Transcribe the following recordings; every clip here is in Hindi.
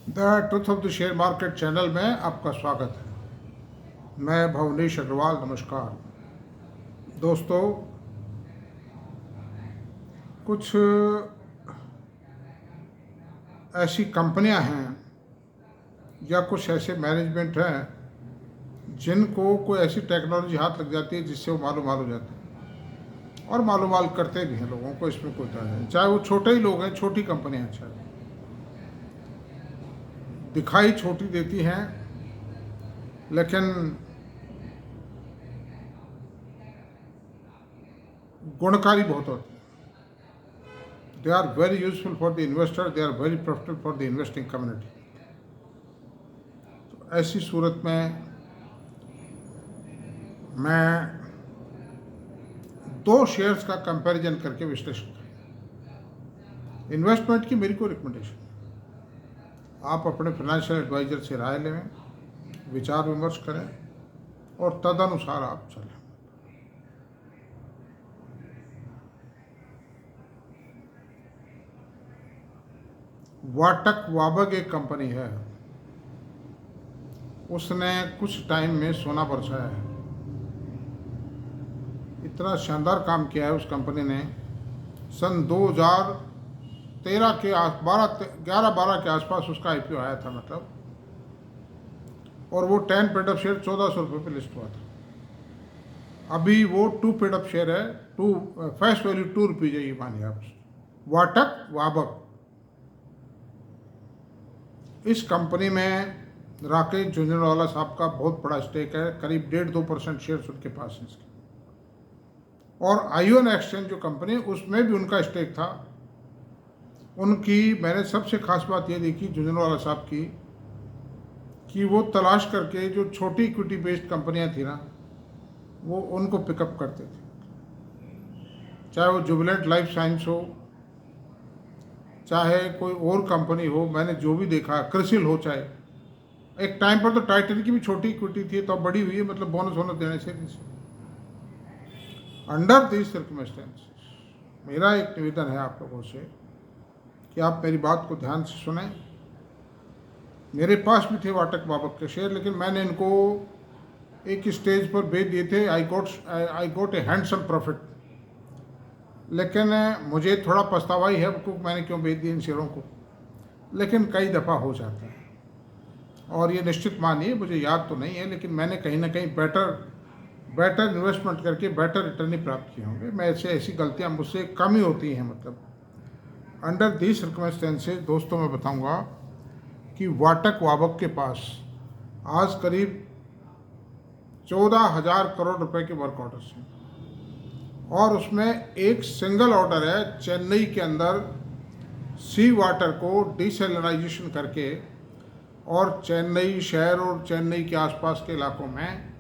The truth of the share market channel में आपका स्वागत है। मैं भवनीश अग्रवाल। नमस्कार दोस्तों, कुछ ऐसी कंपनियां हैं या कुछ ऐसे मैनेजमेंट हैं जिनको कोई ऐसी टेक्नोलॉजी हाथ लग जाती है जिससे वो मालूम माल हो जाते हैं और मालूम माल करते भी हैं लोगों को। इसमें कोई तरह नहीं, चाहे वो छोटे ही लोग हैं, छोटी कंपनियां हैं, चाहे दिखाई छोटी देती हैं लेकिन गुणकारी बहुत होती है। They are very useful for the investor, they are very profitable for the investing community. तो ऐसी सूरत में मैं दो शेयर्स का कंपैरिजन करके विश्लेषण करें। इन्वेस्टमेंट की मेरी को रिकमेंडेशन, आप अपने फाइनेंशियल एडवाइजर से राय लें, विचार विमर्श करें और तदनुसार आप चलें। वाटक वाबक एक कंपनी है, उसने कुछ टाइम में सोना बरसाया है। इतना शानदार काम किया है उस कंपनी ने। सन 2013 के 11-12 के आसपास उसका आईपीओ आया था, मतलब, और वो 10 पेड अप शेयर 1400 रुपये पे लिस्ट हुआ था। अभी वो 2 पेड अप शेयर है, फेस वैल्यू 2 रुपीज़ है, ये मानिए आप। वाटक वाबक, इस कंपनी में राकेश झुंझुनवाला साहब का बहुत बड़ा स्टेक है, करीब 1.5-2% शेयर्स उनके पास हैं इसके। और आईओएन एक्सचेंज जो कंपनी है उसमें भी उनका स्टेक था। उनकी मैंने सबसे खास बात ये देखी झुंझुनवाला साहब की कि वो तलाश करके जो छोटी इक्विटी बेस्ड कंपनियां थी ना, वो उनको पिकअप करते थे। चाहे वो जुबिलेंट लाइफ साइंस हो, चाहे कोई और कंपनी हो, मैंने जो भी देखा, क्रिसिल हो, चाहे एक टाइम पर तो टाइटन की भी छोटी इक्विटी थी, तो अब बड़ी हुई है, मतलब बोनस वोनस देने से। अंडर दिस सर्कमस्टेंसेस मेरा एक निवेदन है आप लोगों से कि आप मेरी बात को ध्यान से सुनें। मेरे पास भी थे वाटक वाबक के शेयर, लेकिन मैंने इनको एक स्टेज पर बेच दिए थे। आई गोट ए हैंडसम प्रॉफिट, लेकिन मुझे थोड़ा पछतावा ही है क्योंकि मैंने क्यों बेच दिए इन शेयरों को, लेकिन कई दफ़ा हो जाता है। और ये निश्चित मानिए, मुझे याद तो नहीं है, लेकिन मैंने कहीं ना कहीं बेटर इन्वेस्टमेंट करके बेटर रिटर्न ही प्राप्त किए होंगे। मैं ऐसी गलतियां मुझसे कम ही होती हैं। मतलब अंडर दीज सर्कमस्टेंसेस दोस्तों, मैं बताऊंगा कि वाटक वाबक के पास आज करीब 14,000 करोड़ रुपए के वर्क ऑर्डर्स हैं, और उसमें एक सिंगल ऑर्डर है चेन्नई के अंदर सी वाटर को डिसैलिनाइजेशन करके और चेन्नई शहर और चेन्नई के आसपास के इलाकों में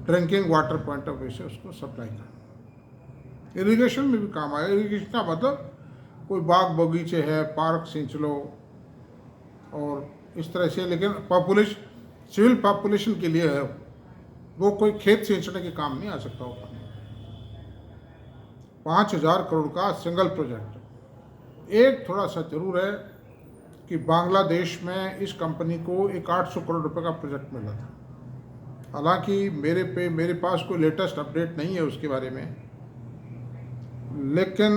drinking water point of view से उसको सप्लाई करना। इरिगेशन में भी काम आएगा। इरिगेशन का मतलब कोई बाग बगीचे है, पार्क सिंच लो और इस तरह से, लेकिन पॉपुलेशन, सिविल पॉपुलेशन के लिए है वो, कोई खेत सिंचने के काम नहीं आ सकता वो पानी। 5,000 करोड़ का सिंगल प्रोजेक्ट। एक थोड़ा सा जरूर है कि बांग्लादेश में इस कंपनी को एक 800 करोड़ रुपए का प्रोजेक्ट मिला था। हालांकि मेरे पास कोई लेटेस्ट अपडेट नहीं है उसके बारे में, लेकिन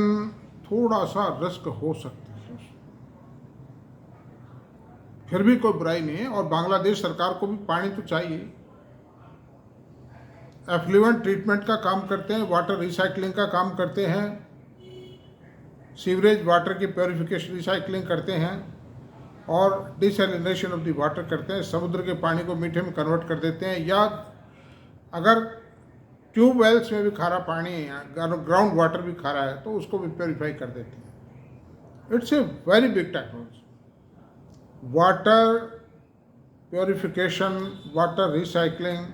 थोड़ा सा रिस्क हो सकता है, फिर भी कोई बुराई नहीं है। और बांग्लादेश सरकार को भी पानी तो चाहिए। एफ्लुएंट ट्रीटमेंट का काम करते हैं, वाटर रिसाइकलिंग का काम करते हैं, सीवरेज वाटर की प्योरिफिकेशन रिसाइकलिंग करते हैं और डिसैलिनेशन ऑफ द वाटर करते हैं। समुद्र के पानी को मीठे में कन्वर्ट कर देते हैं, या अगर ट्यूब वेल्स में भी खारा पानी, ग्राउंड वाटर भी खारा है, तो उसको भी प्योरीफाई कर देते हैं। It's a very big technology. Water purification, water recycling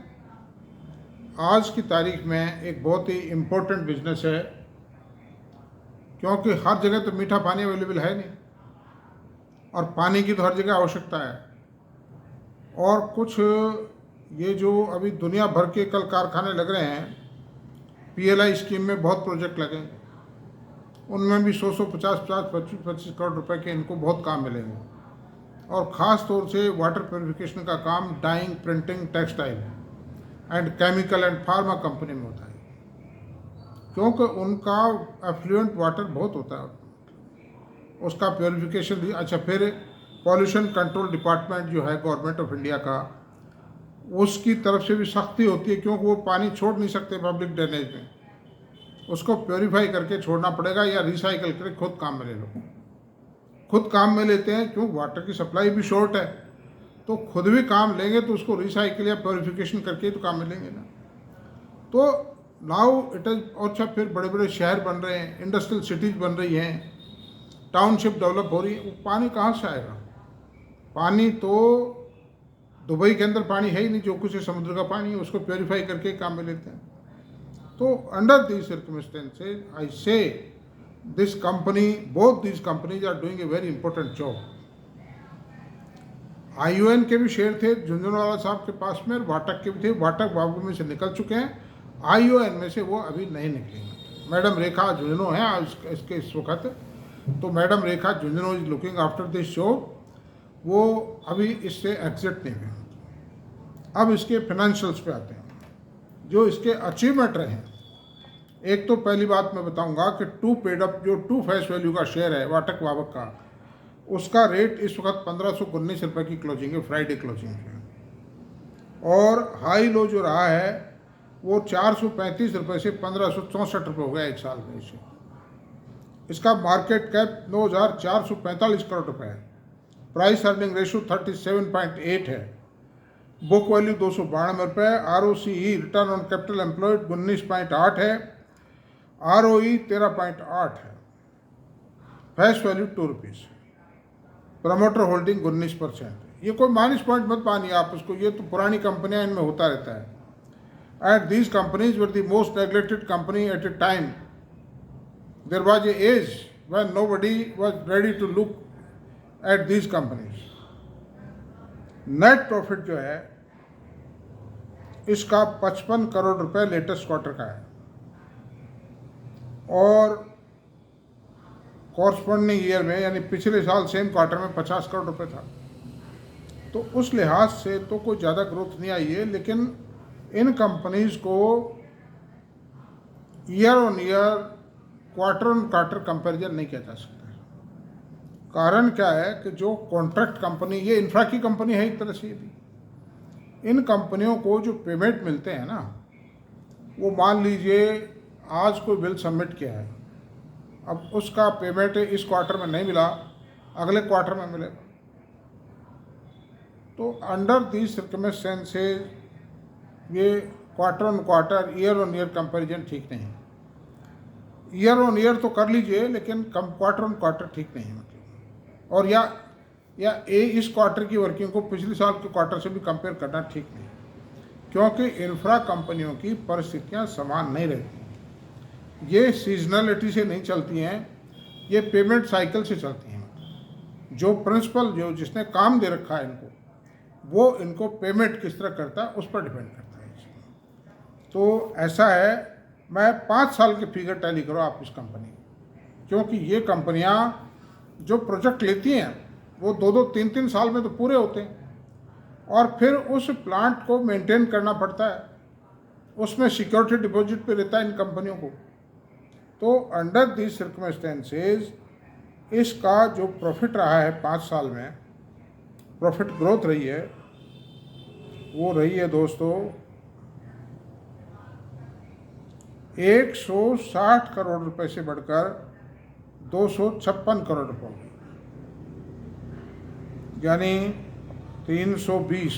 आज की तारीख में एक बहुत ही इम्पोर्टेंट बिजनेस है, क्योंकि हर जगह तो मीठा पानी अवेलेबल है नहीं, और पानी की तो हर जगह आवश्यकता है। और कुछ ये जो अभी दुनिया भर के कल कारखाने लग रहे हैं, पीएलआई स्कीम में बहुत प्रोजेक्ट लगे, उनमें भी 100-150, 50-25 करोड़ रुपए के इनको बहुत काम मिलेंगे। और ख़ास तौर से वाटर प्योरिफिकेशन का काम dyeing, printing, textile and chemical and pharma company में होता है, क्योंकि उनका एफ्लुएंट वाटर बहुत होता है, उसका प्योरिफिकेशन भी अच्छा। फिर पॉल्यूशन कंट्रोल डिपार्टमेंट जो है गवर्नमेंट ऑफ इंडिया का, उसकी तरफ से भी सख्ती होती है, क्योंकि वो पानी छोड़ नहीं सकते पब्लिक ड्रेनेज में, उसको प्योरीफाई करके छोड़ना पड़ेगा या रिसाइकल करके खुद काम में ले लो। खुद काम में लेते हैं क्यों, वाटर की सप्लाई भी शॉर्ट है, तो खुद भी काम लेंगे तो उसको रिसाइकिल या प्योरीफिकेशन करके तो काम में लेंगे ना। तो नाउ इट इज़। अच्छा, फिर बड़े बड़े शहर बन रहे हैं, इंडस्ट्रियल सिटीज़ बन रही हैं, टाउनशिप डेवलप हो रही है, वो पानी कहाँ से आएगा? पानी तो दुबई के अंदर पानी है ही नहीं, जो कुछ है समुद्र का पानी है, उसको प्योरीफाई करके काम में लेते हैं। तो under these circumstances I say this company, both these companies are doing a very important job. ION के भी शेयर थे झुंझुनवाला साहब के पास में, वाटक के भी थे, वाटक बाबू में से निकल चुके हैं, ION में से वो अभी नहीं निकलेंगे। मैडम रेखा झुंझुनू हैं इसके इस वक्त, तो madam Rekha Jhunjhunu is looking after this show, वो अभी इससे एग्जिट नहीं हुए। अब इसके फाइनेंशियल्स पे आते हैं, जो इसके अचीवमेंट रहे हैं। एक तो पहली बात मैं बताऊंगा कि टू पेड अप, जो टू फेस वैल्यू का शेयर है वाटक वाबक का, उसका रेट इस वक्त 1519 रुपये की क्लोजिंग है, फ्राइडे क्लोजिंग है, और हाई लो जो रहा है वो 435 रुपये से 1564 रुपये हो गया एक साल में इसे। इसका मार्केट कैप 9445 करोड़ रुपये है, प्राइस अर्निंग रेशो 37.8 है, बुक वैल्यू 292 रुपये, ROCE return on capital employed 19.8 है, ROE 13.8 है, face value 2 rupees, promoter holding 19%। ये कोई माइनस पॉइंट मत मानिए आप उसको, ये तो पुरानी कंपनियां, इनमें होता रहता है। And these companies were the most neglected company at a time. There was a age when nobody was ready to look at these companies. Net profit जो है इसका 55 करोड़ रुपए लेटेस्ट क्वार्टर का है, और कॉरस्पॉन्डिंग ईयर में यानी पिछले साल सेम क्वार्टर में 50 करोड़ रुपए था। तो उस लिहाज से तो कोई ज़्यादा ग्रोथ नहीं आई है, लेकिन इन कंपनीज को year on year, quarter on quarter comparison नहीं किया जा सकता। कारण क्या है कि जो कॉन्ट्रैक्ट कंपनी, ये इंफ्रा की कंपनी है एक तरह से, यदि इन कंपनियों को जो पेमेंट मिलते हैं ना, वो मान लीजिए आज कोई बिल सबमिट किया है, अब उसका पेमेंट इस क्वार्टर में नहीं मिला, अगले क्वार्टर में मिलेगा। तो अंडर दीज सर्कमस्टेंसेज ये quarter on quarter, year on year comparison ठीक नहीं है। ईयर ऑन ईयर तो कर लीजिए, लेकिन क्वार्टर ऑन क्वार्टर ठीक नहीं है मतलब। और या इस क्वार्टर की वर्किंग को पिछले साल के क्वार्टर से भी कंपेयर करना ठीक नहीं, क्योंकि इंफ्रा कंपनियों की परिस्थितियां समान नहीं रहती। ये सीजनलिटी से नहीं चलती हैं, ये पेमेंट साइकिल से चलती हैं। जो प्रिंसिपल, जो जिसने काम दे रखा है इनको, वो इनको पेमेंट किस तरह करता है उस पर डिपेंड करता है। तो ऐसा है, मैं 5 साल के फिगर टैली करो आप इस कंपनी, क्योंकि ये कंपनियां जो प्रोजेक्ट लेती हैं वो 2-2, 3-3 साल में तो पूरे होते हैं, और फिर उस प्लांट को मेंटेन करना पड़ता है, उसमें सिक्योरिटी डिपॉजिट पे रहता है इन कंपनियों को। तो अंडर दिस सर्कमस्टेंसेज इसका जो प्रॉफिट रहा है 5 साल में, प्रॉफिट ग्रोथ रही है, वो रही है दोस्तों 160 करोड़ रुपए से बढ़कर 256 करोड़ रुपए, यानी 320,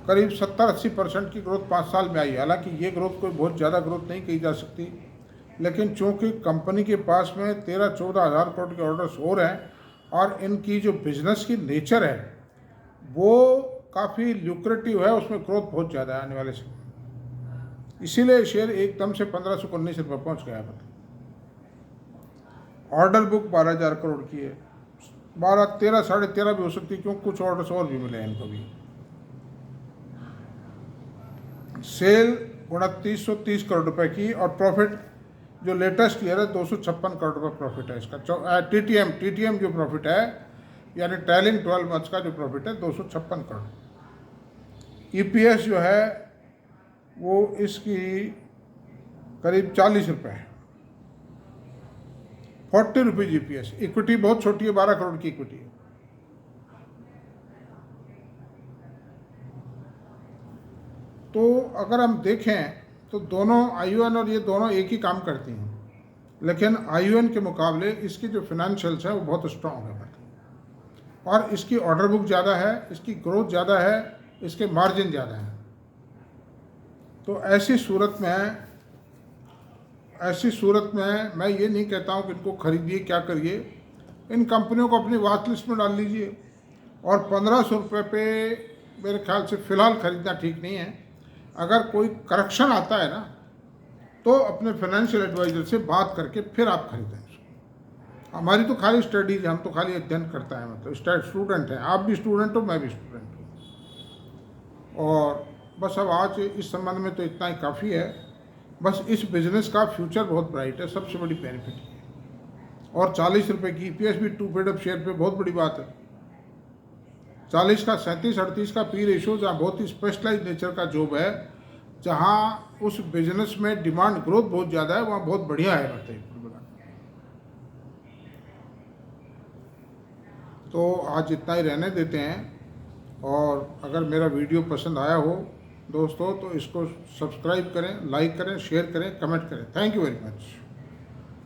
करीब 70-80% की ग्रोथ 5 साल में आई। हालांकि ये ग्रोथ कोई बहुत ज़्यादा ग्रोथ नहीं कही जा सकती, लेकिन चूंकि कंपनी के पास में 13-14 हज़ार करोड़ के ऑर्डर्स हो रहे हैं, और इनकी जो बिजनेस की नेचर है वो काफ़ी ल्यूक्रेटिव है, उसमें ग्रोथ बहुत ज़्यादा है आने वाले समय, इसीलिए शेयर एकदम से 1519 रुपये पहुँच गया। मतलब ऑर्डर बुक 12,000 करोड़ की है, 12, 13, 13.5 भी हो सकती है, क्योंकि कुछ ऑर्डर्स और भी मिले हैं इनको भी। सेल 2930 करोड़ रुपए की, और प्रॉफिट जो लेटेस्ट ईयर है 256 करोड़ रुपये प्रॉफिट है इसका। TTM जो प्रॉफिट है यानी ट्रेलिंग 12 मंथ्स का जो प्रॉफिट है 256 करोड़। ईपीएस जो है वो इसकी करीब 40 रुपये है, 40 रुपीज ईपीएस। इक्विटी बहुत छोटी है, 12 करोड़ की इक्विटी है। तो अगर हम देखें तो दोनों आईयूएन और ये दोनों एक ही काम करती हैं, लेकिन आईयूएन के मुकाबले इसकी जो फिनेंशियल्स है वो बहुत स्ट्रॉन्ग है, और इसकी ऑर्डर बुक ज़्यादा है, इसकी ग्रोथ ज़्यादा है, इसके मार्जिन ज़्यादा है। तो ऐसी सूरत में मैं ये नहीं कहता हूँ कि इनको खरीदिए, क्या करिए, इन कंपनियों को अपनी वॉच लिस्ट में डाल लीजिए, और 1500 रुपये पे मेरे ख्याल से फ़िलहाल ख़रीदना ठीक नहीं है। अगर कोई करेक्शन आता है ना तो अपने फाइनेंशियल एडवाइज़र से बात करके फिर आप खरीदें। हमारी तो खाली स्टडीज है, हम तो खाली अध्ययन करता है, मतलब स्टूडेंट हैं, आप भी स्टूडेंट हो, मैं भी स्टूडेंट हूँ। और बस अब आज इस संबंध में तो इतना ही काफ़ी है। बस इस बिज़नेस का फ्यूचर बहुत ब्राइट है, सबसे बड़ी बेनिफिट है। और 40 रुपये की ईपीएस भी 2 पेड अप शेयर पे बहुत बड़ी बात है। 40 का 37-38 का पी रेशो, जहाँ बहुत ही स्पेशलाइज नेचर का जॉब है, जहाँ उस बिजनेस में डिमांड ग्रोथ बहुत ज़्यादा है, वहाँ बहुत बढ़िया है। बताइए, तो आज इतना ही रहने देते हैं। और अगर मेरा वीडियो पसंद आया हो दोस्तों तो इसको सब्सक्राइब करें, लाइक करें, शेयर करें, कमेंट करें। Thank you very much.